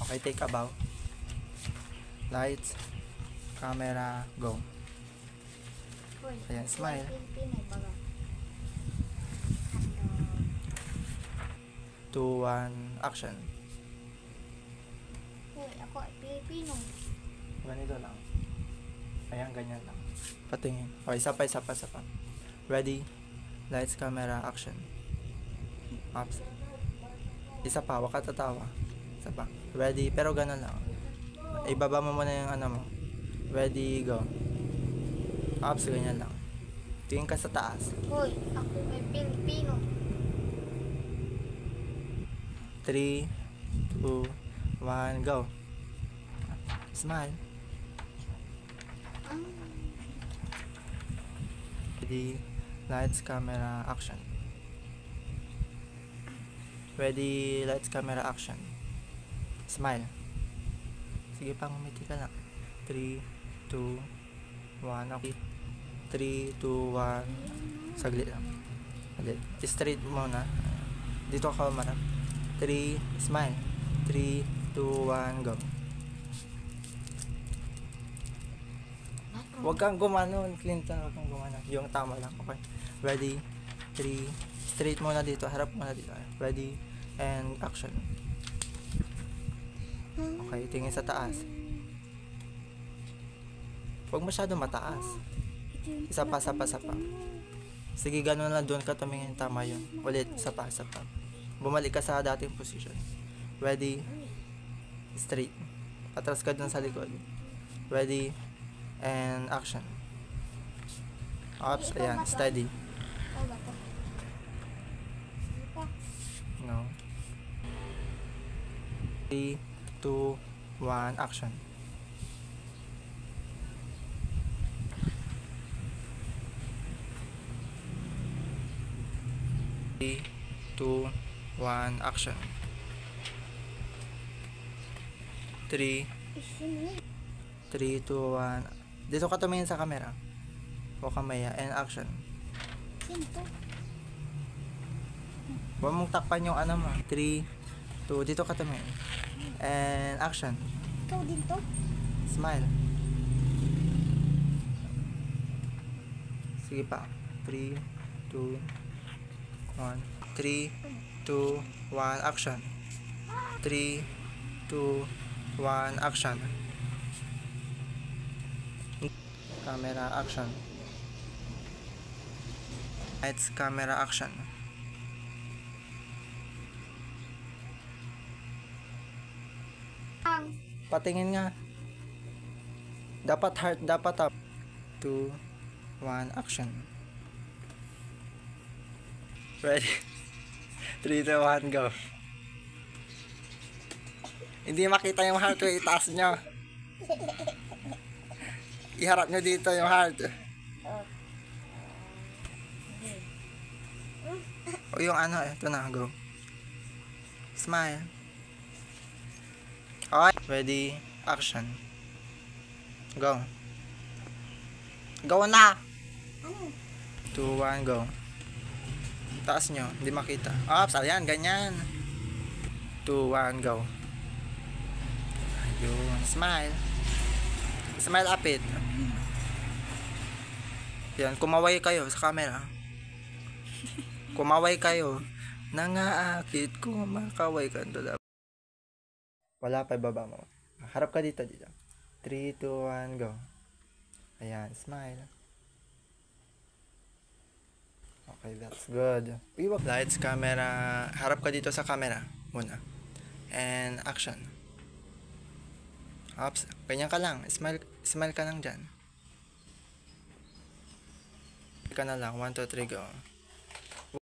Okay, take a bow. Lights, camera, go. Hoy, Ayan, smile. Pilipinay baga. 2, 1, action. Hoy, ako ay Pilipino. Ganito lang. Ayan, ganyan lang. Patingin. Okay, isa pa. Ready? Lights, camera, action. Ups. Isa pa, wag ka tatawa. Isa pa. Ready, pero ganun lang. Ibaba mo muna yung ano mo. Ready, go. Ups, ganyan lang. Tingin ka sa taas. Hoy, ako ay Pilipino. 3, 2, 1, go. Smile. Ready, lights, camera, action. Ready, lights, camera, action. Smile. Sige pa, ngumiti ka lang. 3, 2, 1, okay. 3, 2, 1. Saglit lang. Saglit. Straight muna. Dito ka umarap. 3, smile. 3, 2, 1, go. Huwag kang gumanon, Clinton. Huwag kang gumanon. Yung tama lang. Okay. Ready, 3, straight muna dito. Harap muna dito. Ready, and action. Okay, tingin sa taas. Huwag masyado mataas. Isa pa. Sige, ganun lang, doon ka tumingin. Tama yun. Ulit, isa pa. Bumalik ka sa dating position. Ready, straight. Atras ka dun sa likod. Ready, and action. Ups, ayan, steady. Ikaw ba to? Hindi pa. No. 3, 2, 1, action. Three, 2, 1, action. 3, 2, 1. Dito ka tumingin sa camera. O kamaya, and action. Sino to? Huwag mong takpan yung ano mo. 3, 2, dito ka tumingin. And action. Ikaw din to? Smile. Sige pa. 3, 2, 1. 3, 2, 1, action. 3, 2, 1, action. Camera, action. Lights, camera, action. Patingin nga. Dapat heart, dapat up. 2, 1, action. Ready? 3, 2, 1, go. Hindi makita yung heart ko, itaas nyo. Iharap nyo dito yung heart. O yung ano, ito na, go. Smile. Okay, ready, action. Go. Go na! 2, 1, go. Taas nyo, hindi makita. Ops, ayan, ganyan. 2, 1, go. Ayun, smile. Smile upit. Yan, kumaway kayo sa camera. Kumaway kayo. Nangaakit, kumakaway ka. Wala pa, ibaba mo. Harap ka dito. 3, 2, 1, go. Ayan, smile. Okay, that's good. Lights, camera. Harap ka dito sa camera muna. And action. Ups, ganyan ka lang. Smile ka lang dyan. Ka na lang. 1, 2, 3, go.